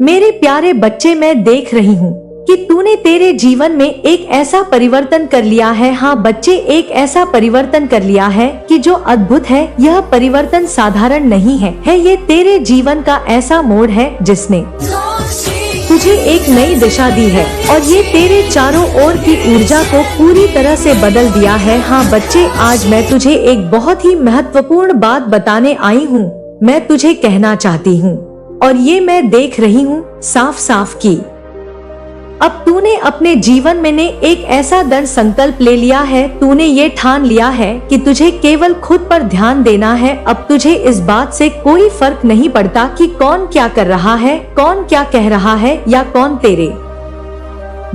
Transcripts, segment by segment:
मेरे प्यारे बच्चे, मैं देख रही हूँ कि तूने तेरे जीवन में एक ऐसा परिवर्तन कर लिया है। हाँ बच्चे, एक ऐसा परिवर्तन कर लिया है कि जो अद्भुत है। यह परिवर्तन साधारण नहीं है ये तेरे जीवन का ऐसा मोड़ है जिसने तुझे एक नई दिशा दी है और ये तेरे चारों ओर की ऊर्जा को पूरी तरह से बदल दिया है। हाँ बच्चे, आज मैं तुझे एक बहुत ही महत्वपूर्ण बात बताने आई हूँ। मैं तुझे कहना चाहती हूँ और ये मैं देख रही हूँ साफ साफ की अब तूने अपने जीवन में ने एक ऐसा दृढ़ संकल्प ले लिया है। तूने ये ठान लिया है कि तुझे केवल खुद पर ध्यान देना है। अब तुझे इस बात से कोई फर्क नहीं पड़ता कि कौन क्या कर रहा है, कौन क्या कह रहा है या कौन तेरे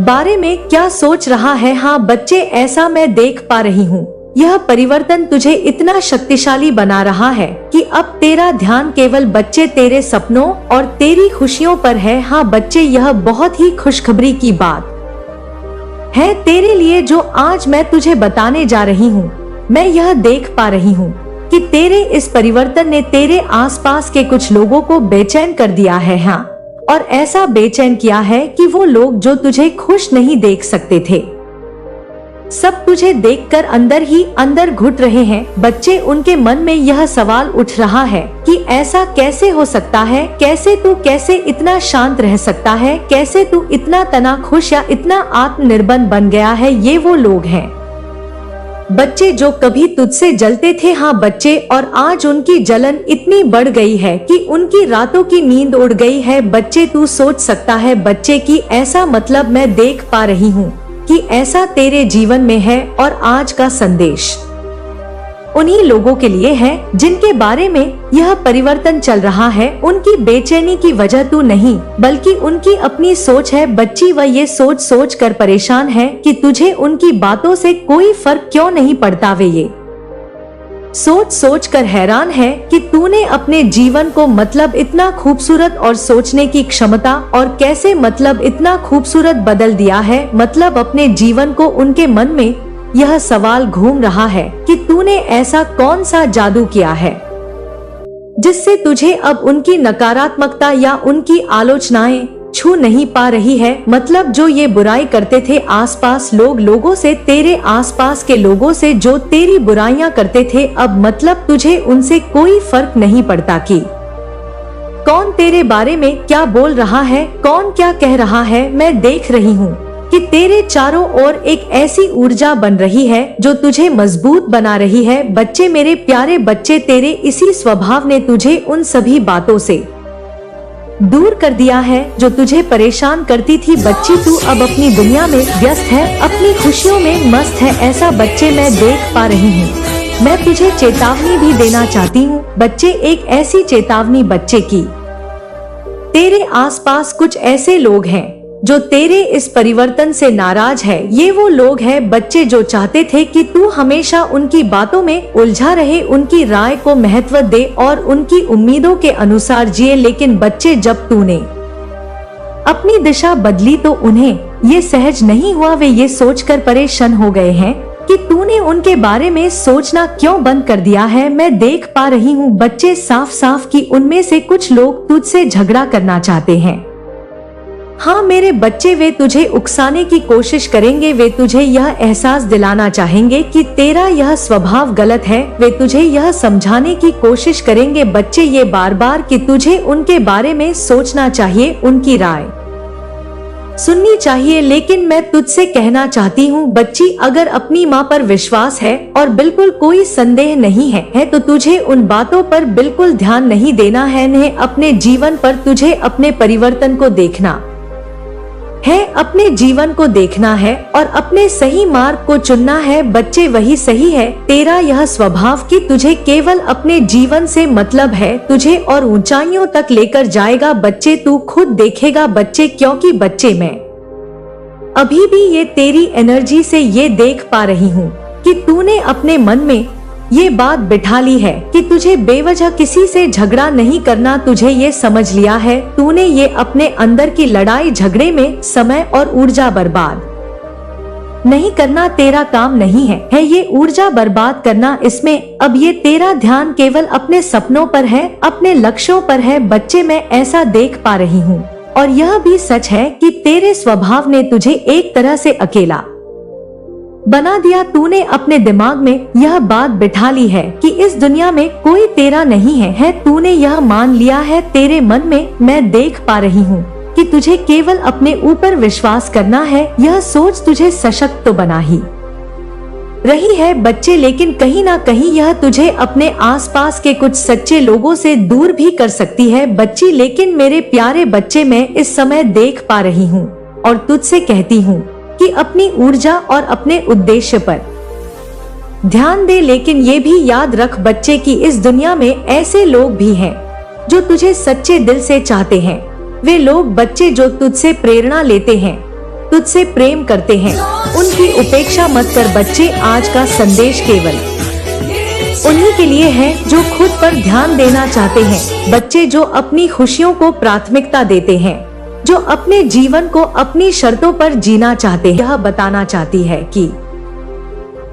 बारे में क्या सोच रहा है। हाँ बच्चे, ऐसा मैं देख पा रही हूँ। यह परिवर्तन तुझे इतना शक्तिशाली बना रहा है कि अब तेरा ध्यान केवल बच्चे तेरे सपनों और तेरी खुशियों पर है। हाँ बच्चे, यह बहुत ही खुशखबरी की बात है तेरे लिए जो आज मैं तुझे बताने जा रही हूँ। मैं यह देख पा रही हूँ कि तेरे इस परिवर्तन ने तेरे आसपास के कुछ लोगों को बेचैन कर दिया है। हाँ, और ऐसा बेचैन किया है कि वो लोग जो तुझे खुश नहीं देख सकते थे, सब तुझे देखकर अंदर ही अंदर घुट रहे हैं। बच्चे, उनके मन में यह सवाल उठ रहा है कि ऐसा कैसे हो सकता है, कैसे इतना शांत रह सकता है, कैसे तू इतना तना खुश या इतना आत्मनिर्भर बन गया है। ये वो लोग हैं बच्चे जो कभी तुझसे जलते थे। हाँ बच्चे, और आज उनकी जलन इतनी बढ़ गई है कि उनकी रातों की नींद उड़ गई है। बच्चे, तू सोच सकता है बच्चे की ऐसा मतलब मैं देख पा रही हूँ कि ऐसा तेरे जीवन में है। और आज का संदेश उन्हीं लोगों के लिए है जिनके बारे में यह परिवर्तन चल रहा है। उनकी बेचैनी की वजह तू नहीं बल्कि उनकी अपनी सोच है। बच्ची, वह ये सोच कर परेशान है कि तुझे उनकी बातों से कोई फर्क क्यों नहीं पड़ता। वे ये सोच कर हैरान है कि तूने अपने जीवन को मतलब इतना खूबसूरत और सोचने की क्षमता और कैसे मतलब इतना खूबसूरत बदल दिया है। मतलब अपने जीवन को उनके मन में यह सवाल घूम रहा है कि तूने ऐसा कौन सा जादू किया है जिससे तुझे अब उनकी नकारात्मकता या उनकी आलोचनाएं छू नहीं पा रही है। मतलब जो ये बुराई करते थे आसपास लोगों से, तेरे आसपास के लोगों से जो तेरी बुराइयां करते थे, अब मतलब तुझे उनसे कोई फर्क नहीं पड़ता कि कौन तेरे बारे में क्या बोल रहा है, कौन क्या कह रहा है। मैं देख रही हूँ कि तेरे चारों ओर एक ऐसी ऊर्जा बन रही है जो तुझे मजबूत बना रही है। बच्चे, मेरे प्यारे बच्चे, तेरे इसी स्वभाव ने तुझे उन सभी बातों से दूर कर दिया है जो तुझे परेशान करती थी। बच्ची, तू अब अपनी दुनिया में व्यस्त है, अपनी खुशियों में मस्त है। ऐसा बच्चे मैं देख पा रही हूँ। मैं तुझे चेतावनी भी देना चाहती हूँ बच्चे, एक ऐसी चेतावनी बच्चे की तेरे आसपास कुछ ऐसे लोग हैं जो तेरे इस परिवर्तन से नाराज है। ये वो लोग हैं बच्चे जो चाहते थे कि तू हमेशा उनकी बातों में उलझा रहे, उनकी राय को महत्व दे और उनकी उम्मीदों के अनुसार जिए। लेकिन बच्चे, जब तूने अपनी दिशा बदली तो उन्हें ये सहज नहीं हुआ। वे ये सोचकर परेशान हो गए हैं कि तूने उनके बारे में सोचना क्यों बंद कर दिया है। मैं देख पा रही हूँ बच्चे साफ साफ कि उनमें से कुछ लोग तुझसे झगड़ा करना चाहते हैं। हाँ मेरे बच्चे, वे तुझे उकसाने की कोशिश करेंगे। वे तुझे यह एहसास दिलाना चाहेंगे कि तेरा यह स्वभाव गलत है। वे तुझे यह समझाने की कोशिश करेंगे बच्चे ये बार बार कि तुझे उनके बारे में सोचना चाहिए, उनकी राय सुननी चाहिए। लेकिन मैं तुझसे कहना चाहती हूँ बच्ची, अगर अपनी माँ पर विश्वास है और बिल्कुल कोई संदेह नहीं है तो तुझे उन बातों पर बिल्कुल ध्यान नहीं देना है। नहीं, अपने जीवन पर तुझे अपने परिवर्तन को देखना है, अपने जीवन को देखना है और अपने सही मार्ग को चुनना है। बच्चे, वही सही है तेरा यह स्वभाव कि तुझे केवल अपने जीवन से मतलब है, तुझे और ऊंचाइयों तक लेकर जाएगा। बच्चे, तू खुद देखेगा बच्चे, क्योंकि बच्चे मैं अभी भी ये तेरी एनर्जी से ये देख पा रही हूँ कि तूने अपने मन में ये बात बिठा ली है कि तुझे बेवजह किसी से झगड़ा नहीं करना। तुझे ये समझ लिया है, तूने ये अपने अंदर की लड़ाई झगड़े में समय और ऊर्जा बर्बाद नहीं करना तेरा काम नहीं है ये ऊर्जा बर्बाद करना। इसमें अब ये तेरा ध्यान केवल अपने सपनों पर है, अपने लक्ष्यों पर है। बच्चे, मैं ऐसा देख पा रही हूँ और यह भी सच है कि तेरे स्वभाव ने तुझे एक तरह से अकेला बना दिया। तूने अपने दिमाग में यह बात बिठा ली है कि इस दुनिया में कोई तेरा नहीं है। तूने यह मान लिया है। तेरे मन में मैं देख पा रही हूँ कि तुझे केवल अपने ऊपर विश्वास करना है। यह सोच तुझे सशक्त तो बना ही रही है बच्चे, लेकिन कहीं ना कहीं यह तुझे अपने आसपास के कुछ सच्चे लोगों से दूर भी कर सकती है बच्ची। लेकिन मेरे प्यारे बच्चे, मैं इस समय देख पा रही हूँ और तुझसे कहती हूँ कि अपनी ऊर्जा और अपने उद्देश्य पर ध्यान दे। लेकिन ये भी याद रख बच्चे कि इस दुनिया में ऐसे लोग भी हैं जो तुझे सच्चे दिल से चाहते हैं। वे लोग बच्चे जो तुझसे प्रेरणा लेते हैं, तुझसे प्रेम करते हैं, उनकी उपेक्षा मत कर बच्चे। आज का संदेश केवल उन्हीं के लिए है जो खुद पर ध्यान देना चाहते हैं बच्चे, जो अपनी खुशियों को प्राथमिकता देते हैं, जो अपने जीवन को अपनी शर्तों पर जीना चाहते हैं। यह बताना चाहती है कि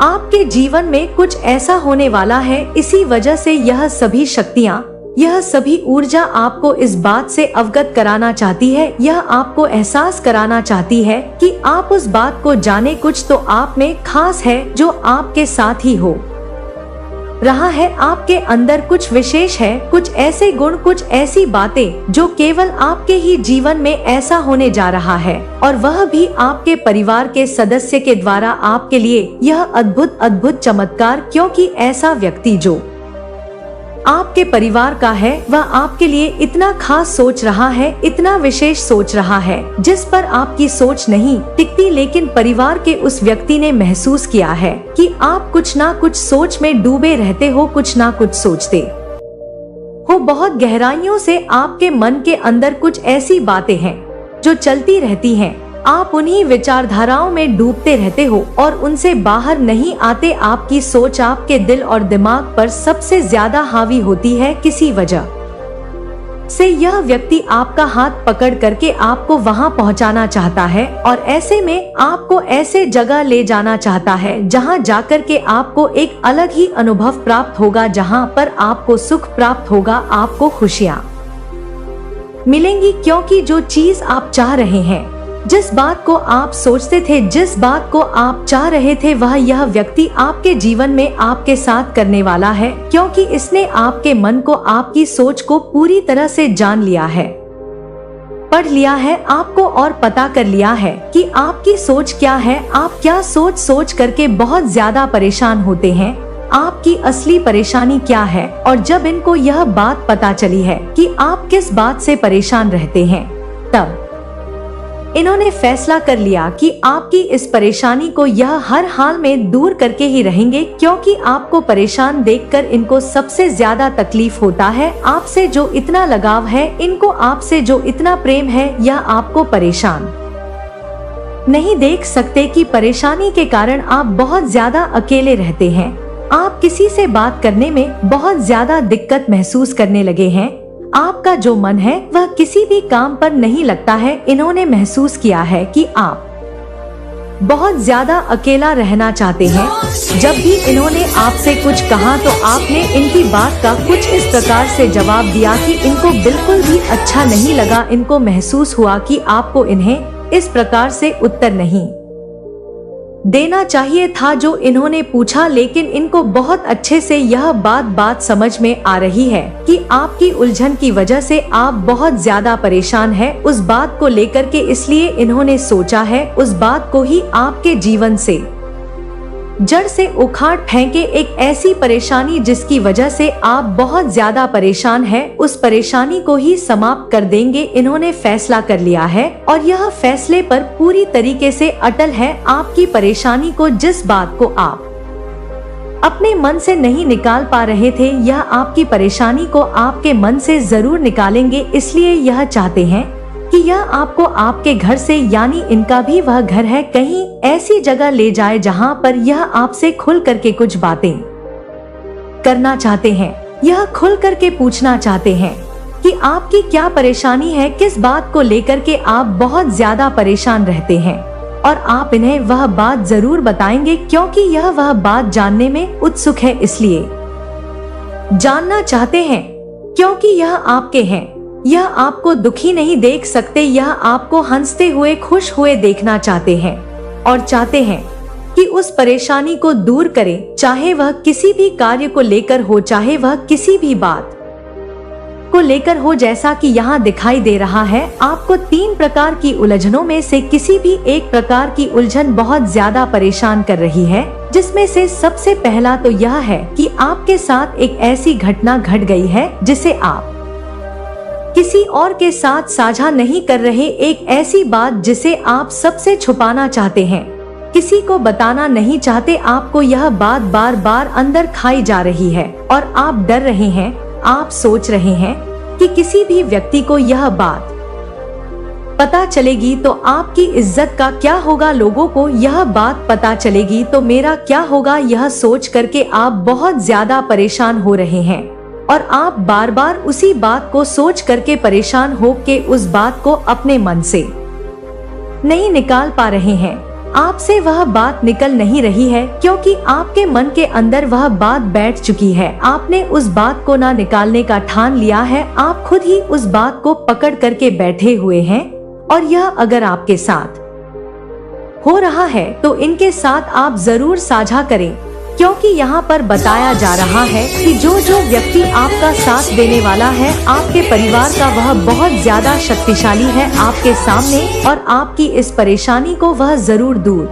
आपके जीवन में कुछ ऐसा होने वाला है। इसी वजह से यह सभी शक्तियाँ, यह सभी ऊर्जा आपको इस बात से अवगत कराना चाहती है। यह आपको एहसास कराना चाहती है कि आप उस बात को जाने। कुछ तो आप में खास है जो आपके साथ ही हो रहा है। आपके अंदर कुछ विशेष है, कुछ ऐसे गुण, कुछ ऐसी बातें जो केवल आपके ही जीवन में ऐसा होने जा रहा है, और वह भी आपके परिवार के सदस्य के द्वारा आपके लिए यह अद्भुत अद्भुत चमत्कार। क्योंकि ऐसा व्यक्ति जो आपके परिवार का है वह आपके लिए इतना खास सोच रहा है, इतना विशेष सोच रहा है जिस पर आपकी सोच नहीं टिकती। लेकिन परिवार के उस व्यक्ति ने महसूस किया है कि आप कुछ ना कुछ सोच में डूबे रहते हो, कुछ ना कुछ सोचते हो बहुत गहराइयों से। आपके मन के अंदर कुछ ऐसी बातें हैं जो चलती रहती हैं। आप उन्हीं विचारधाराओं में डूबते रहते हो और उनसे बाहर नहीं आते। आपकी सोच आपके दिल और दिमाग पर सबसे ज्यादा हावी होती है। किसी वजह से यह व्यक्ति आपका हाथ पकड़ करके आपको वहां पहुंचाना चाहता है, और ऐसे में आपको ऐसे जगह ले जाना चाहता है जहां जाकर के आपको एक अलग ही अनुभव प्राप्त होगा, जहां पर आपको सुख प्राप्त होगा, आपको खुशियां मिलेंगी। क्योंकि जो चीज आप चाह रहे हैं, जिस बात को आप सोचते थे, जिस बात को आप चाह रहे थे, वह यह व्यक्ति आपके जीवन में आपके साथ करने वाला है। क्योंकि इसने आपके मन को, आपकी सोच को पूरी तरह से जान लिया है, पढ़ लिया है आपको, और पता कर लिया है कि आपकी सोच क्या है। आप क्या सोच करके बहुत ज्यादा परेशान होते हैं, आपकी असली परेशानी क्या है। और जब इनको यह बात पता चली है कि आप किस बात से परेशान रहते हैं, तब इन्होंने फैसला कर लिया कि आपकी इस परेशानी को यह हर हाल में दूर करके ही रहेंगे। क्योंकि आपको परेशान देखकर इनको सबसे ज्यादा तकलीफ होता है। आपसे जो इतना लगाव है, इनको आपसे जो इतना प्रेम है, यह आपको परेशान नहीं देख सकते कि परेशानी के कारण आप बहुत ज्यादा अकेले रहते हैं। आप किसी से बात करने में बहुत ज्यादा दिक्कत महसूस करने लगे हैं। आपका जो मन है वह किसी भी काम पर नहीं लगता है। इन्होंने महसूस किया है कि आप बहुत ज्यादा अकेला रहना चाहते हैं। जब भी इन्होंने आपसे कुछ कहा तो आपने इनकी बात का कुछ इस प्रकार से जवाब दिया कि इनको बिल्कुल भी अच्छा नहीं लगा। इनको महसूस हुआ कि आपको इन्हें इस प्रकार से उत्तर नहीं देना चाहिए था जो इन्होंने पूछा। लेकिन इनको बहुत अच्छे से यह बात समझ में आ रही है कि आपकी उलझन की वजह से आप बहुत ज्यादा परेशान हैं उस बात को लेकर के। इसलिए इन्होंने सोचा है उस बात को ही आपके जीवन से जड़ से उखाड़ फेंके। एक ऐसी परेशानी जिसकी वजह से आप बहुत ज्यादा परेशान हैं, उस परेशानी को ही समाप्त कर देंगे। इन्होंने फैसला कर लिया है और यह फैसले पर पूरी तरीके से अटल है। आपकी परेशानी को, जिस बात को आप अपने मन से नहीं निकाल पा रहे थे, यह आपकी परेशानी को आपके मन से जरूर निकालेंगे। इसलिए यह चाहते हैं कि यह आपको आपके घर से, यानी इनका भी वह घर है, कहीं ऐसी जगह ले जाए जहां पर यह आपसे खुल करके कुछ बातें करना चाहते हैं। यह खुल करके पूछना चाहते हैं कि आपकी क्या परेशानी है, किस बात को लेकर के आप बहुत ज्यादा परेशान रहते हैं, और आप इन्हें वह बात जरूर बताएंगे क्योंकि यह वह बात जानने में उत्सुक है। इसलिए जानना चाहते हैं क्योंकि यह आपके हैं। यह आपको दुखी नहीं देख सकते, यह आपको हंसते हुए खुश हुए देखना चाहते हैं और चाहते हैं कि उस परेशानी को दूर करें, चाहे वह किसी भी कार्य को लेकर हो, चाहे वह किसी भी बात को लेकर हो। जैसा कि यहाँ दिखाई दे रहा है, आपको 3 प्रकार की उलझनों में से किसी भी एक प्रकार की उलझन बहुत ज्यादा परेशान कर रही है, जिसमें से सबसे पहला तो यह है कि आपके साथ एक ऐसी घटना घट गई है जिसे आप किसी और के साथ साझा नहीं कर रहे, एक ऐसी बात जिसे आप सबसे छुपाना चाहते हैं, किसी को बताना नहीं चाहते। आपको यह बात बार बार अंदर खाई जा रही है और आप डर रहे हैं, आप सोच रहे हैं कि किसी भी व्यक्ति को यह बात पता चलेगी तो आपकी इज्जत का क्या होगा, लोगों को यह बात पता चलेगी तो मेरा क्या होगा, यह सोच करके आप बहुत ज्यादा परेशान हो रहे हैं और आप बार बार उसी बात को सोच करके परेशान हो के उस बात को अपने मन से नहीं निकाल पा रहे हैं। आपसे वह बात निकल नहीं रही है क्योंकि आपके मन के अंदर वह बात बैठ चुकी है। आपने उस बात को ना निकालने का ठान लिया है, आप खुद ही उस बात को पकड़ करके बैठे हुए हैं और यह अगर आपके साथ हो रहा है तो इनके साथ आप जरूर साझा करें, क्योंकि यहाँ पर बताया जा रहा है कि जो व्यक्ति आपका साथ देने वाला है, आपके परिवार का, वह बहुत ज्यादा शक्तिशाली है आपके सामने और आपकी इस परेशानी को वह जरूर दूर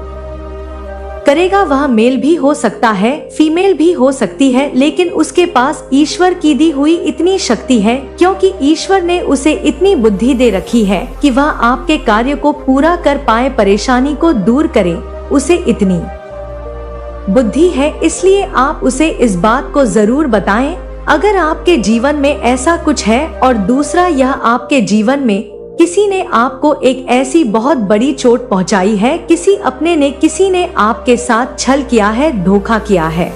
करेगा। वह मेल भी हो सकता है, फीमेल भी हो सकती है, लेकिन उसके पास ईश्वर की दी हुई इतनी शक्ति है, क्योंकि ईश्वर ने उसे इतनी बुद्धि दे रखी है कि वह आपके कार्य को पूरा कर पाए, परेशानी को दूर करे, उसे इतनी बुद्धि है। इसलिए आप उसे इस बात को जरूर बताएं अगर आपके जीवन में ऐसा कुछ है। और दूसरा, यह आपके जीवन में किसी ने आपको एक ऐसी बहुत बड़ी चोट पहुंचाई है, किसी ने आपके साथ छल किया है, धोखा किया है।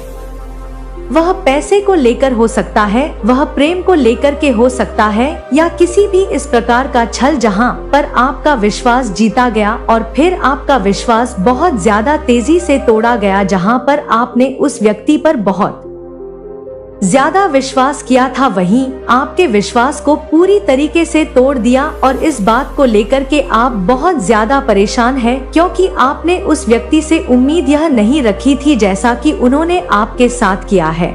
वह पैसे को लेकर हो सकता है, वह प्रेम को लेकर के हो सकता है, या किसी भी इस प्रकार का छल जहां पर आपका विश्वास जीता गया और फिर आपका विश्वास बहुत ज्यादा तेजी से तोड़ा गया, जहां पर आपने उस व्यक्ति पर बहुत ज्यादा विश्वास किया था, वहीं आपके विश्वास को पूरी तरीके से तोड़ दिया। और इस बात को लेकर के आप बहुत ज्यादा परेशान हैं, क्योंकि आपने उस व्यक्ति से उम्मीद यह नहीं रखी थी जैसा कि उन्होंने आपके साथ किया है।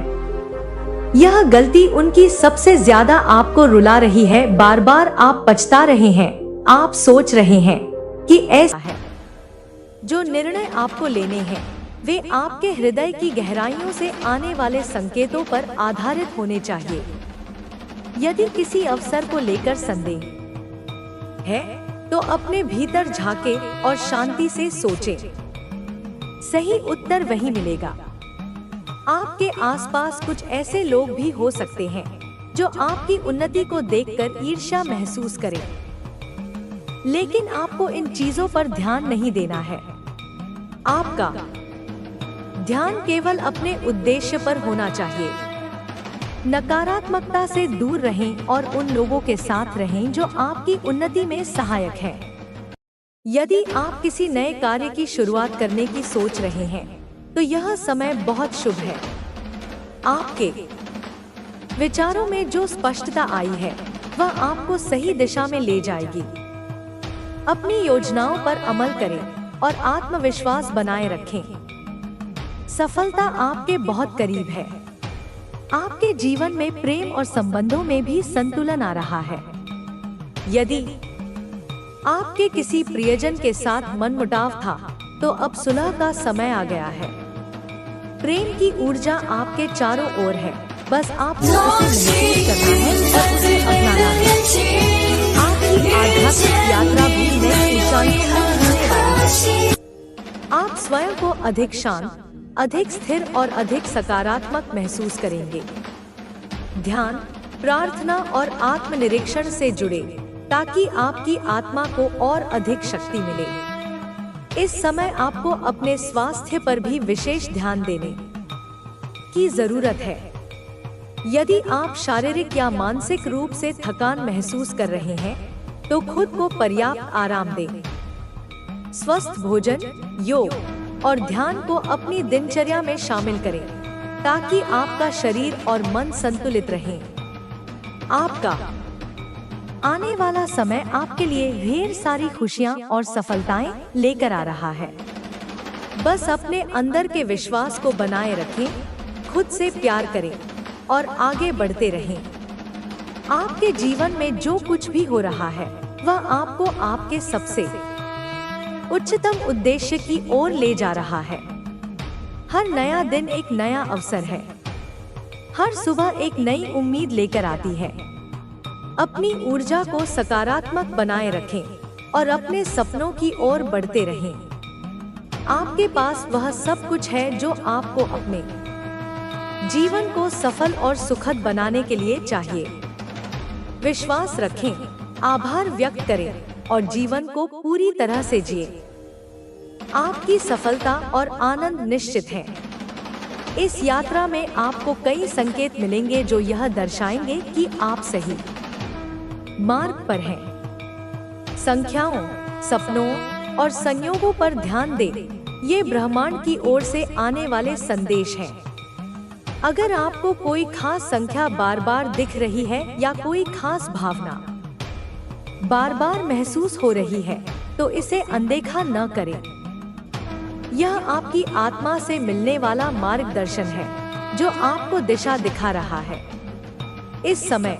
यह गलती उनकी सबसे ज्यादा आपको रुला रही है, बार बार आप पछता रहे हैं, आप सोच रहे हैं कि ऐसा है। जो निर्णय आपको लेने हैं वे आपके हृदय की गहराइयों से आने वाले संकेतों पर आधारित होने चाहिए। यदि किसी अवसर को लेकर संदेह है तो अपने भीतर झांके और शांति से सोचें। सही उत्तर वही मिलेगा। आपके आसपास कुछ ऐसे लोग भी हो सकते हैं जो आपकी उन्नति को देखकर ईर्ष्या महसूस करें, लेकिन आपको इन चीजों पर ध्यान नहीं देना है। आपका ध्यान केवल अपने उद्देश्य पर होना चाहिए। नकारात्मकता से दूर रहें और उन लोगों के साथ रहें जो आपकी उन्नति में सहायक हैं। यदि आप किसी नए कार्य की शुरुआत करने की सोच रहे हैं तो यह समय बहुत शुभ है। आपके विचारों में जो स्पष्टता आई है वह आपको सही दिशा में ले जाएगी। अपनी योजनाओं पर अमल करें और आत्मविश्वास बनाए रखें। सफलता आपके बहुत करीब है। आपके जीवन में प्रेम और संबंधों में भी संतुलन आ रहा है। यदि आपके किसी प्रियजन के साथ मनमुटाव था तो अब सुलह का समय आ गया है। प्रेम की ऊर्जा आपके चारों ओर है, बस आपको उसे महसूस करना है और उसे अपनाना है। आपकी आध्यात्मिक यात्रा भी नई ऊंचाइयों तक होने वाली है। आप स्वयं को अधिक शांत, अधिक स्थिर और अधिक सकारात्मक महसूस करेंगे। ध्यान, प्रार्थना और आत्मनिरीक्षण से जुड़े ताकि आपकी आत्मा को और अधिक शक्ति मिले। इस समय आपको अपने स्वास्थ्य पर भी विशेष ध्यान देने की जरूरत है। यदि आप शारीरिक या मानसिक रूप से थकान महसूस कर रहे हैं तो खुद को पर्याप्त आराम दें। स्वस्थ भोजन, योग और ध्यान को अपनी दिनचर्या में शामिल करें ताकि आपका शरीर और मन संतुलित रहें। आपका आने वाला समय आपके लिए ढेर सारी खुशियाँ और सफलताएं लेकर आ रहा है। बस अपने अंदर के विश्वास को बनाए रखें, खुद से प्यार करें और आगे बढ़ते रहें। आपके जीवन में जो कुछ भी हो रहा है वह आपको आपके सबसे उच्चतम उद्देश्य की ओर ले जा रहा है। हर नया दिन एक नया अवसर है। हर सुबह एक नई उम्मीद लेकर आती है। अपनी ऊर्जा को सकारात्मक बनाए रखें और अपने सपनों की ओर बढ़ते रहें। आपके पास वह सब कुछ है जो आपको अपने जीवन को सफल और सुखद बनाने के लिए चाहिए। विश्वास रखें, आभार व्यक्त करें और जीवन को पूरी तरह से जिए। आपकी सफलता और आनंद निश्चित है। इस यात्रा में आपको कई संकेत मिलेंगे जो यह दर्शाएंगे कि आप सही मार्ग पर हैं। संख्याओं, सपनों और संयोगों पर ध्यान दें। ये ब्रह्मांड की ओर से आने वाले संदेश हैं। अगर आपको कोई खास संख्या बार बार दिख रही है या कोई खास भावना बार बार महसूस हो रही है तो इसे अनदेखा न करें। यह आपकी आत्मा से मिलने वाला मार्गदर्शन है जो आपको दिशा दिखा रहा है। इस समय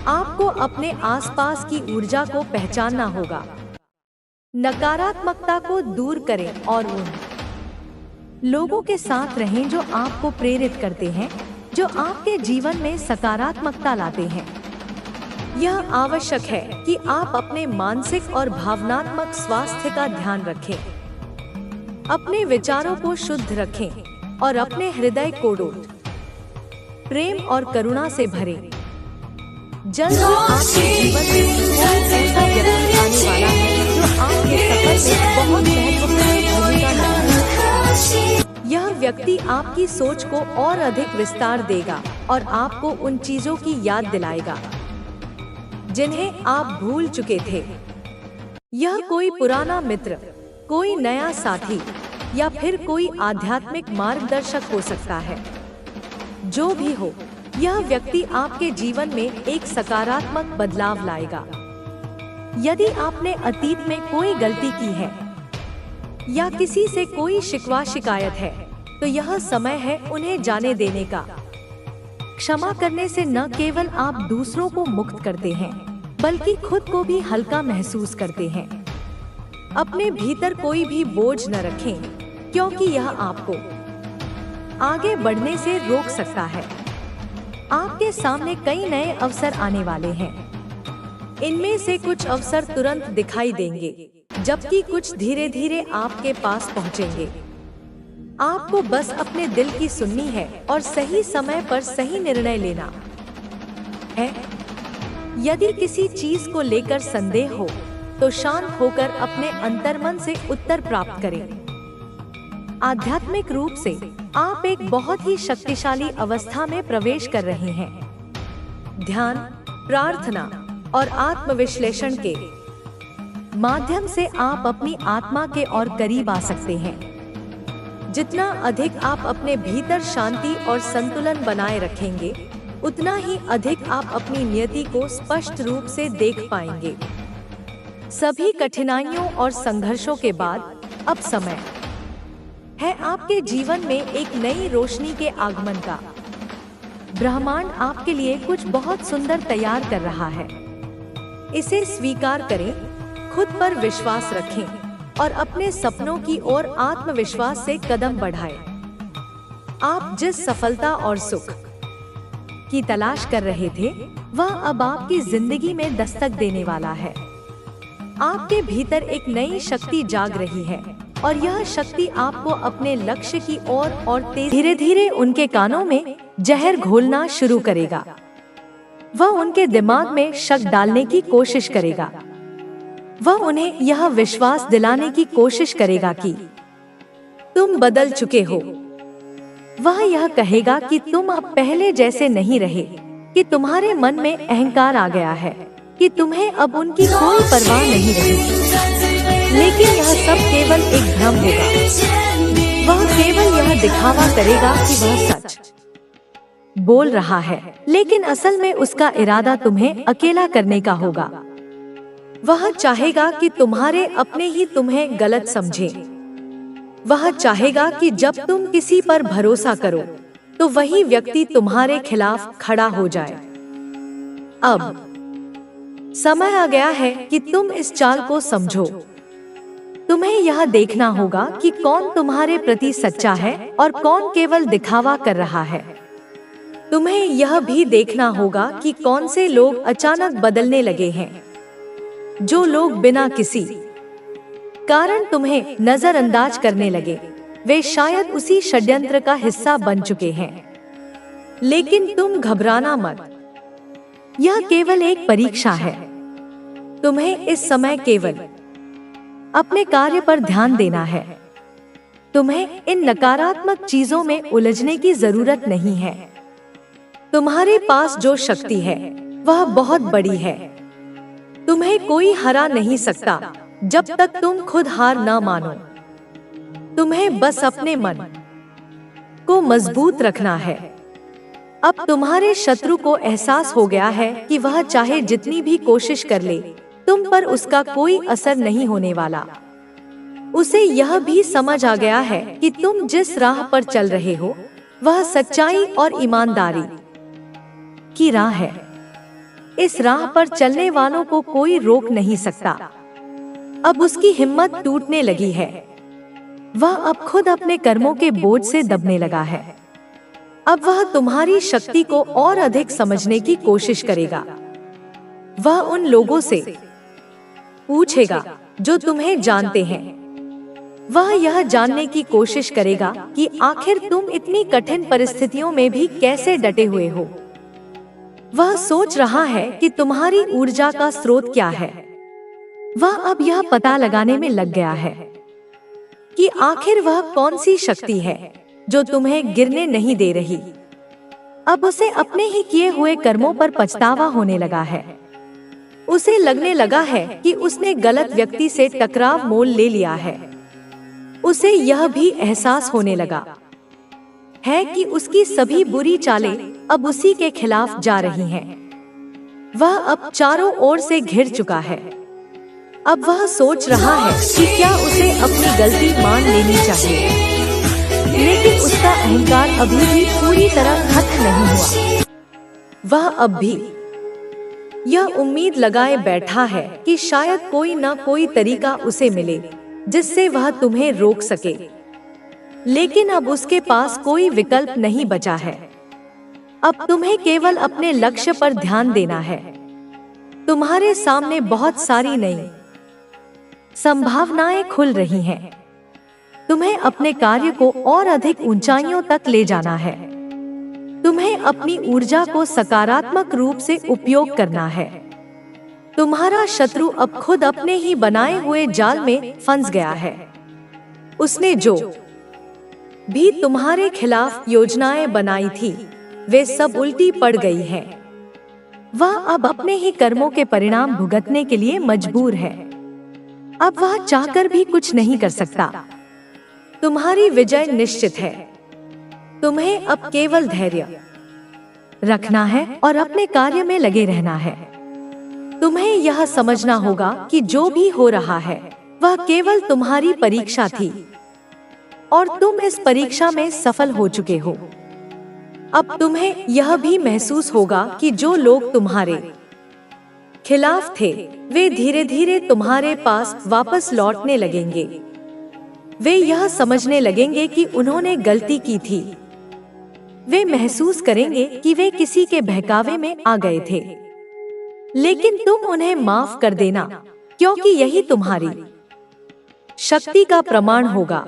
आपको अपने आसपास की ऊर्जा को पहचानना होगा। नकारात्मकता को दूर करें और उन लोगों के साथ रहें जो आपको प्रेरित करते हैं, जो आपके जीवन में सकारात्मकता लाते हैं। यह आवश्यक है कि आप अपने मानसिक और भावनात्मक स्वास्थ्य का ध्यान रखें। अपने विचारों को शुद्ध रखें और अपने हृदय को प्रेम और करुणा से भरें। जल्द ही आपके जीवन में कोई ऐसा व्यक्ति आने वाला है जो आपके सफर में बहुत महत्वपूर्ण भूमिका निभाएगा। यह व्यक्ति आपकी सोच को और अधिक विस्तार देगा और आपको उन चीजों की याद दिलाएगा जिन्हें आप भूल चुके थे। यह कोई पुराना मित्र, कोई नया साथी या फिर कोई आध्यात्मिक मार्गदर्शक हो सकता है। जो भी हो, यह व्यक्ति आपके जीवन में एक सकारात्मक बदलाव लाएगा। यदि आपने अतीत में कोई गलती की है या किसी से कोई शिकवा शिकायत है तो यह समय है उन्हें जाने देने का। क्षमा करने से न केवल आप दूसरों को मुक्त करते हैं बल्कि खुद को भी हल्का महसूस करते हैं। अपने भीतर कोई भी बोझ न रखें क्योंकि यह आपको आगे बढ़ने से रोक सकता है। आपके सामने कई नए अवसर आने वाले हैं। इनमें से कुछ अवसर तुरंत दिखाई देंगे जबकि कुछ धीरे धीरे आपके पास पहुंचेंगे। आपको बस अपने दिल की सुननी है और सही समय पर सही निर्णय लेना है। यदि किसी चीज को लेकर संदेह हो तो शांत होकर अपने अंतर्मन से उत्तर प्राप्त करें। आध्यात्मिक रूप से आप एक बहुत ही शक्तिशाली अवस्था में प्रवेश कर रहे हैं। ध्यान, प्रार्थना और आत्मविश्लेषण के माध्यम से आप अपनी आत्मा के और करीब आ सकते हैं। जितना अधिक आप अपने भीतर शांति और संतुलन बनाए रखेंगे, उतना ही अधिक आप अपनी नियति को स्पष्ट रूप से देख पाएंगे। सभी कठिनाइयों और संघर्षों के बाद अब समय है आपके जीवन में एक नई रोशनी के आगमन का। ब्रह्मांड आपके लिए कुछ बहुत सुंदर तैयार कर रहा है। इसे स्वीकार करें, खुद पर विश्वास रखें और अपने सपनों की ओर आत्मविश्वास से कदम बढ़ाएं। आप जिस सफलता और सुख की तलाश कर रहे थे, वह अब आपकी जिंदगी में दस्तक देने वाला है। आपके भीतर एक नई शक्ति जाग रही है और यह शक्ति आपको अपने लक्ष्य की ओर और धीरे धीरे उनके कानों में जहर घोलना शुरू करेगा। वह उनके दिमाग में शक डालने की कोशिश करेगा। वह उन्हें यह विश्वास दिलाने की कोशिश करेगा कि तुम बदल चुके हो। वह यह कहेगा कि तुम अब पहले जैसे नहीं रहे, कि तुम्हारे मन में अहंकार आ गया है, कि तुम्हें अब उनकी कोई परवाह नहीं रही। लेकिन यह सब केवल एक भ्रम होगा। वह केवल यह दिखावा करेगा कि वह सच बोल रहा है, लेकिन असल में उसका इरादा तुम्हें अकेला करने का होगा। वह चाहेगा कि तुम्हारे अपने ही तुम्हें गलत समझें। वह चाहेगा कि जब तुम किसी पर भरोसा करो तो वही व्यक्ति तुम्हारे खिलाफ खड़ा हो जाए। अब समय आ गया है कि तुम इस चाल को समझो। तुम्हें यह देखना होगा कि कौन तुम्हारे प्रति सच्चा है और कौन केवल दिखावा कर रहा है। तुम्हें यह भी देखना होगा कि कौन से लोग अचानक बदलने लगे हैं। जो लोग बिना किसी कारण तुम्हें नजरअंदाज करने लगे, वे शायद उसी षड्यंत्र का हिस्सा बन चुके हैं। लेकिन तुम घबराना मत, यह केवल एक परीक्षा है। तुम्हें इस समय केवल अपने कार्य पर ध्यान देना है। तुम्हें इन नकारात्मक चीजों में उलझने की जरूरत नहीं है। तुम्हारे पास जो शक्ति है वह बहुत बड़ी है। तुम्हें कोई हरा नहीं सकता जब तक तुम खुद हार ना मानो। तुम्हें बस अपने मन को मजबूत रखना है। अब तुम्हारे शत्रु को एहसास हो गया है कि वह चाहे जितनी भी कोशिश कर ले, तुम पर उसका कोई असर नहीं होने वाला। उसे यह भी समझ आ गया है कि तुम जिस राह पर चल रहे हो वह सच्चाई और ईमानदारी की राह है। इस राह पर चलने वालों को कोई रोक नहीं सकता। अब उसकी हिम्मत टूटने लगी है। वह अब खुद अपने कर्मों के बोझ से दबने लगा है। अब वह तुम्हारी शक्ति को और अधिक समझने की कोशिश करेगा। वह उन लोगों से पूछेगा जो तुम्हें जानते हैं। वह यह जानने की कोशिश करेगा कि आखिर तुम इतनी कठिन परिस्थितियों में भी कैसे डटे हुए हो। वह सोच रहा है कि तुम्हारी ऊर्जा का स्रोत क्या है। वह अब यह पता लगाने में लग गया है कि आखिर वह कौन सी शक्ति है जो तुम्हें गिरने नहीं दे रही। अब उसे अपने ही किए हुए कर्मों पर पछतावा होने लगा है। उसे लगने लगा है कि उसने गलत व्यक्ति से टकराव मोल ले लिया है। उसे यह भी एहसास होने लगा है कि उसकी सभी बुरी चालें अब उसी के खिलाफ जा रही हैं। वह अब चारों ओर से घिर चुका है। अब वह सोच रहा है कि क्या उसे अपनी गलती मान लेनी चाहिए, लेकिन उसका अहंकार अभी भी पूरी तरह खत्म नहीं हुआ। वह अब भी यह उम्मीद लगाए बैठा है कि शायद कोई ना कोई तरीका उसे मिले जिससे वह तुम्हें रोक सके, लेकिन अब उसके पास कोई विकल्प नहीं बचा है। अब तुम्हें केवल अपने लक्ष्य पर ध्यान देना है। तुम्हारे सामने बहुत सारी नई संभावनाएं खुल रही हैं। तुम्हें अपने कार्य को और अधिक ऊंचाइयों तक ले जाना है। तुम्हें अपनी ऊर्जा को सकारात्मक रूप से उपयोग करना है। तुम्हारा शत्रु अब खुद अपने ही बनाए हुए जाल में फंस गया है। उसने जो भी तुम्हारे खिलाफ योजनाएं बनाई थी वे सब उल्टी पड़ गई हैं। वह अब अपने ही कर्मों के परिणाम भुगतने के लिए मजबूर है। अब वह चाहकर भी कुछ नहीं कर सकता। तुम्हारी विजय निश्चित है। तुम्हें अब केवल धैर्य रखना है और अपने कार्य में लगे रहना है। तुम्हें यह समझना होगा कि जो भी हो रहा है वह केवल तुम्हारी परीक्षा थी और तुम इस परीक्षा में सफल हो चुके हो। अब तुम्हें यह भी महसूस होगा कि जो लोग तुम्हारे खिलाफ थे वे धीरे धीरे तुम्हारे पास वापस लौटने लगेंगे। वे यह समझने लगेंगे कि उन्होंने गलती की थी। वे महसूस करेंगे कि वे किसी के बहकावे में आ गए थे, लेकिन तुम उन्हें माफ कर देना, क्योंकि यही तुम्हारी शक्ति का प्रमाण होगा।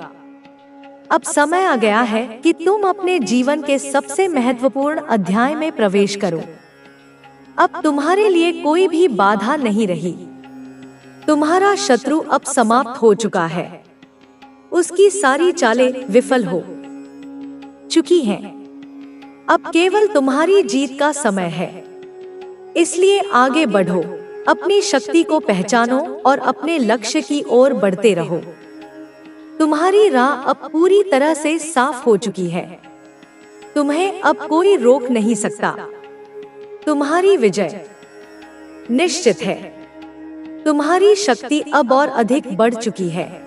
अब समय आ गया है कि तुम अपने जीवन के सबसे महत्वपूर्ण अध्याय में प्रवेश करो। अब तुम्हारे लिए कोई भी बाधा नहीं रही। तुम्हारा शत्रु अब समाप्त हो चुका है। उसकी सारी चालें विफल हो चुकी हैं। अब केवल तुम्हारी जीत का समय है। इसलिए आगे बढ़ो, अपनी शक्ति को पहचानो और अपने लक्ष्य की ओर बढ़ते रहो। तुम्हारी राह अब पूरी तरह से साफ हो चुकी है। तुम्हें अब कोई रोक नहीं सकता। तुम्हारी विजय निश्चित है। तुम्हारी शक्ति अब और अधिक बढ़ चुकी है।